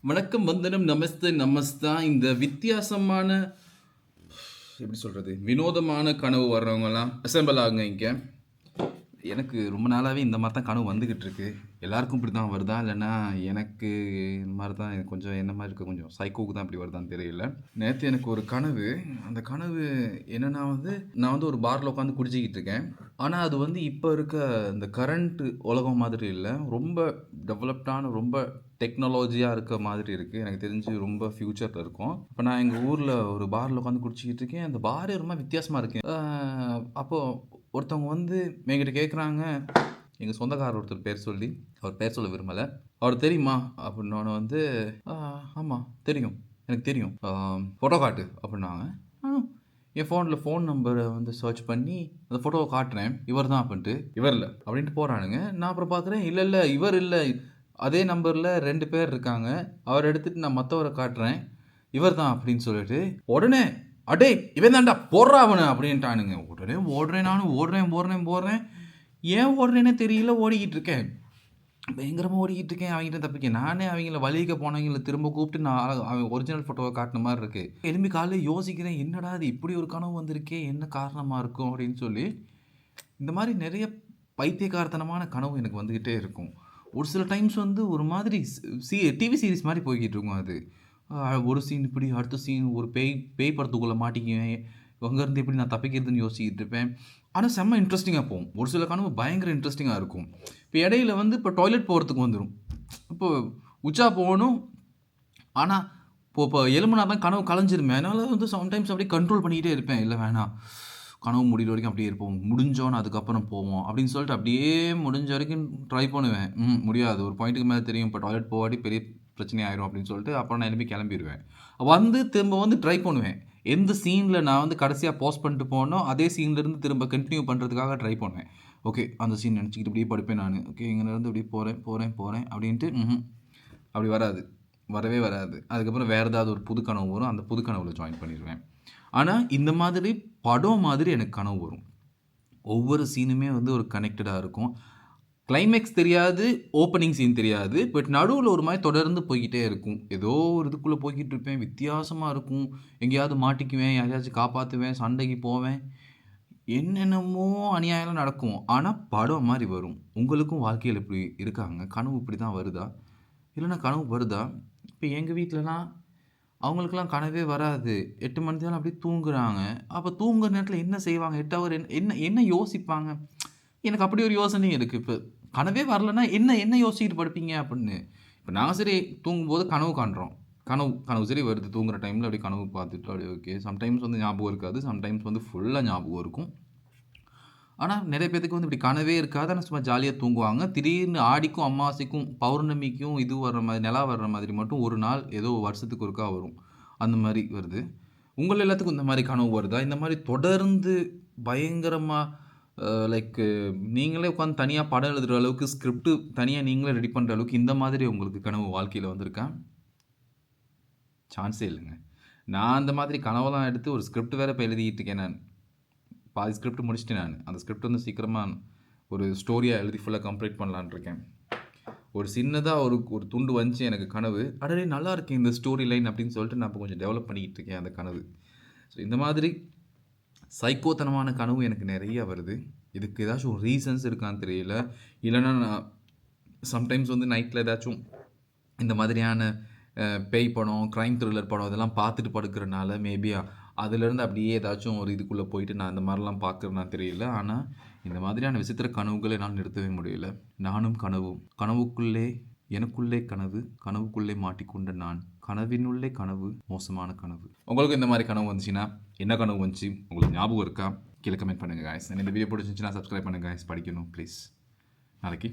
வணக்கம், வந்தனம், நமஸ்தே, நமஸ்தா. இந்த வித்தியாசமான எப்படி சொல்கிறது, வினோதமான கனவு வர்றவங்கலாம் அசெம்பிள் ஆகுங்க இங்கே. எனக்கு ரொம்ப நாளாகவே இந்த மாதிரி தான் கனவு வந்துக்கிட்டு இருக்கு. எல்லாருக்கும் இப்படி தான் வருதா, இல்லைன்னா எனக்கு இந்த மாதிரி தான் கொஞ்சம் என்ன மாதிரி இருக்க கொஞ்சம் சைக்கோவுக்கு தான் இப்படி வருதான்னு தெரியல. நேற்று எனக்கு ஒரு கனவு. அந்த கனவு என்னென்னா நான் வந்து ஒரு பாரில் உட்காந்து குடிச்சிக்கிட்டு இருக்கேன். ஆனால் அது வந்து இப்போ இருக்க இந்த கரண்ட் உலகம் மாதிரி இல்லை, ரொம்ப டெவலப்டான ரொம்ப டெக்னாலஜியாக இருக்க மாதிரி இருக்குது. எனக்கு தெரிஞ்சு ரொம்ப ஃப்யூச்சரில் இருக்கும். இப்போ நான் எங்கள் ஊரில் ஒரு பாரில் உட்காந்து குடிச்சிக்கிட்டு இருக்கேன். அந்த பாரே ரொம்ப வித்தியாசமாக இருக்கு. அப்போது ஒருத்தவங்க வந்து என்கிட்ட கேட்குறாங்க, எங்கள் சொந்தக்காரர் ஒருத்தர் பேர் சொல்லி, அவர் பேர் சொல்ல விரும்பலை. அவர் தெரியுமா அப்படின்னோடனே வந்து ஆமாம் தெரியும், எனக்கு தெரியும், ஃபோட்டோ காட்டு அப்படின்னாங்க. என் ஃபோன் நம்பரை வந்து சர்ச் பண்ணி அந்த ஃபோட்டோவை காட்டுறேன், இவர் தான் அப்படின்ட்டு. இவர் இல்லை அப்படின்ட்டு போகிறானுங்க. நான் அப்புறம் பார்க்குறேன், இல்லை இவர் இல்லை, அதே நம்பரில் 2 பேர் இருக்காங்க. அவர் எடுத்துகிட்டு நான் மற்றவரை காட்டுறேன், இவர் தான் அப்படின்னு சொல்லிட்டு உடனே அடே இவன் தான்டா போடுறா அவனு அப்படின்ட்டானுங்க. உடனே ஓடுறேன், நானும் ஓடுறேன். ஏன் ஓடுறேன்னே தெரியல, ஓடிக்கிட்டு இருக்கேன், பயங்கரமாக ஓடிக்கிட்டு இருக்கேன். அவங்ககிட்ட தப்பிக்க நானே அவங்கள வலிக்க போனவங்களை திரும்ப கூப்பிட்டு நான் அவன் ஒரிஜினல் ஃபோட்டோவை காட்டின மாதிரி இருக்குது. எலும்பி காலையில் யோசிக்கிறேன், என்னடா அது இப்படி ஒரு கனவு வந்திருக்கே, என்ன காரணமாக இருக்கும் அப்படின்னு சொல்லி. இந்த மாதிரி நிறைய பைத்தியக்காரத்தனமான கனவு எனக்கு வந்துக்கிட்டே இருக்கும். ஒரு சில டைம்ஸ் வந்து ஒரு மாதிரி டிவி சீரிஸ் மாதிரி போய்கிட்டு இருக்கும். அது ஒரு சீன் இப்படி, அடுத்த சீன் ஒரு பேய் படத்துக்குள்ளே மாட்டிக்குவேன், அங்கேருந்து எப்படி நான் தப்பிக்கிறதுன்னு யோசிச்சுட்டு இருப்பேன். ஆனால் செம்ம இன்ட்ரெஸ்டிங்காக போகும். ஒரு சில கனவு பயங்கர இன்ட்ரெஸ்டிங்காக இருக்கும். இப்போ இடையில வந்து இப்போ டாய்லெட் போகிறதுக்கு வந்துடும். இப்போ உச்சா போகணும், ஆனால் இப்போ எலும்புனா தான் கனவு கலைஞ்சிருமே. அதனால் வந்து சம்டைம்ஸ் அப்படியே கண்ட்ரோல் பண்ணிக்கிட்டே இருப்பேன். இல்லை வேணாம், கனவு முடிகிற வரைக்கும் அப்படியே இருப்போம், முடிஞ்சோன்னு அதுக்கப்புறம் போவோம் அப்படின்னு சொல்லிட்டு அப்படியே முடிஞ்ச வரைக்கும் ட்ரை பண்ணுவேன். முடியாது, ஒரு பாயிண்ட்டுக்கு மேலே தெரியும் இப்போ டாய்லெட் போகாட்டி பெரிய பிரச்சனை ஆயிரும் அப்படின்னு சொல்லிட்டு அப்புறம் நான் எழுப்பி கிளம்பிடுவேன். வந்து திரும்ப வந்து ட்ரை பண்ணுவேன். எந்த சீனில் நான் வந்து கடைசியாக பாஸ் பண்ணிட்டு போனோம் அதே சீன்லேருந்து திரும்ப கண்டினியூ பண்ணுறதுக்காக ட்ரை பண்ணுவேன். ஓகே, அந்த சீன் நினச்சிக்கிட்டு இப்படியே படுப்பேன் நான். ஓகே, இங்கேருந்து இப்படி போகிறேன் அப்படின்ட்டு அப்படி வரவே வராது. அதுக்கப்புறம் வேறு ஏதாவது ஒரு புது கனவு வரும், அந்த புது கனவில் ஜாயின் பண்ணிடுவேன். ஆனால் இந்த மாதிரி படம் மாதிரி எனக்கு கனவு வரும். ஒவ்வொரு சீனுமே வந்து ஒரு கனெக்டடாக இருக்கும். கிளைமேக்ஸ் தெரியாது, ஓப்பனிங் சீன் தெரியாது, பட் நடுவில் ஒரு மாதிரி தொடர்ந்து போய்கிட்டே இருக்கும். ஏதோ ஒரு இதுக்குள்ளே போய்கிட்டு இருப்பேன், வித்தியாசமாக இருக்கும். எங்கேயாவது மாட்டிக்குவேன், யாரையாச்சும் காப்பாற்றுவேன், சண்டைக்கு போவேன், என்னென்னமோ அநியாயம் நடக்கும். ஆனால் படம் மாதிரி வரும். உங்களுக்கும் வாழ்க்கையில் இப்படி இருக்காங்க, கனவு இப்படி தான் வருதா, இல்லைன்னா கனவு வருதா? இப்போ எங்கள் வீட்டிலலாம் அவங்களுக்கெல்லாம் கனவே வராது. 8 மணி நேரம் அப்படியே தூங்குறாங்க. அப்போ தூங்குற நேரத்தில் என்ன செய்வாங்க? 8 ஹவர் என்ன யோசிப்பாங்க? எனக்கு அப்படி ஒரு யோசனையும் இருக்குது. இப்போ கனவே வரலன்னா என்ன யோசிச்சுட்டு படுப்பீங்க அப்படின்னு. இப்போ நான் சரி தூங்கும்போது கனவு காண்றோம். கனவு சரி வருது, தூங்குற டைமில் அப்படியே கனவு பார்த்துட்டு அப்படியே ஓகே. சம்டைம்ஸ் வந்து ஞாபகம் இருக்காது, சம்டைம்ஸ் வந்து ஃபுல்லாக ஞாபகம் இருக்கும். ஆனால் நிறைய பேத்துக்கு வந்து இப்படி கனவே இருக்காது, ஆனால் சும்மா ஜாலியாக தூங்குவாங்க. திடீர்னு ஆடிக்கும் அமாவாசைக்கும் பௌர்ணமிக்கும் இது வர்ற மாதிரி, நிலா வர்ற மாதிரி மட்டும் ஒரு நாள் ஏதோ வருஷத்துக்கு ஒருக்கா வரும். அந்த மாதிரி வருது. உங்கள் எல்லாத்துக்கும் இந்த மாதிரி கனவு வருதா? இந்த மாதிரி தொடர்ந்து பயங்கரமாக லைக் நீங்களே உட்காந்து தனியாக படம் எழுதுகிற அளவுக்கு ஸ்கிரிப்ட் தனியாக நீங்களே ரெடி பண்ணுற அளவுக்கு இந்த மாதிரி உங்களுக்கு கனவு வாழ்க்கையில் வந்திருக்கா? சான்ஸே இல்லைங்க. நான் அந்த மாதிரி கனவெல்லாம் எடுத்து ஒரு ஸ்கிரிப்ட் வேறு இப்போ எழுதிக்கிட்டு இருக்கேன். நான் பாதி ஸ்கிரிப்ட் முடிச்சுட்டேன். நான் அந்த ஸ்கிரிப்ட் வந்து சீக்கிரமாக ஒரு ஸ்டோரியாக எழுதி ஃபுல்லாக கம்ப்ளீட் பண்ணலான் இருக்கேன். ஒரு சின்னதாக ஒரு துண்டு வந்துச்சு எனக்கு கனவு, அடடே நல்லா இருக்கேன் இந்த ஸ்டோரி லைன் அப்படின்னு சொல்லிட்டு நான் இப்போ கொஞ்சம் டெவலப் பண்ணிக்கிட்டு இருக்கேன் அந்த கனவு. ஸோ இந்த மாதிரி சைக்கோத்தனமான கனவு எனக்கு நிறையா வருது. இதுக்கு ஏதாச்சும் ஒரு ரீசன்ஸ் இருக்கான்னு தெரியல. இல்லைன்னா நான் சம்டைம்ஸ் வந்து நைட்டில் ஏதாச்சும் இந்த மாதிரியான பேய் படம், க்ரைம் த்ரில்லர் படம் இதெல்லாம் பார்த்துட்டு படுக்கிறனால மேபி அதுலேருந்து அப்படியே ஏதாச்சும் ஒரு இதுக்குள்ளே போயிட்டு நான் இந்த மாதிரிலாம் பார்க்குறேன்னா தெரியல. ஆனால் இந்த மாதிரியான விசித்திர கனவுகளை என்னால் நிறுத்தவே முடியல. நானும் கனவுக்குள்ளே எனக்குள்ளே கனவு, கனவுக்குள்ளே மாட்டிக்கொண்ட நான், கனவினுள்ளே கனவு, மோசமான கனவு. உங்களுக்கு இந்த மாதிரி கனவு வந்துச்சுன்னா என்ன கனவு வந்துச்சு உங்களுக்கு ஞாபகம் இருக்கா? கீழே கமெண்ட் பண்ணுங்கள் காய்ஸ். இந்த வீடியோ பிடிச்சிருந்துச்சுன்னா சப்ஸ்கிரைப் பண்ணுங்கள் காய்ஸ். படிக்கணும் ப்ளீஸ். நாளைக்கு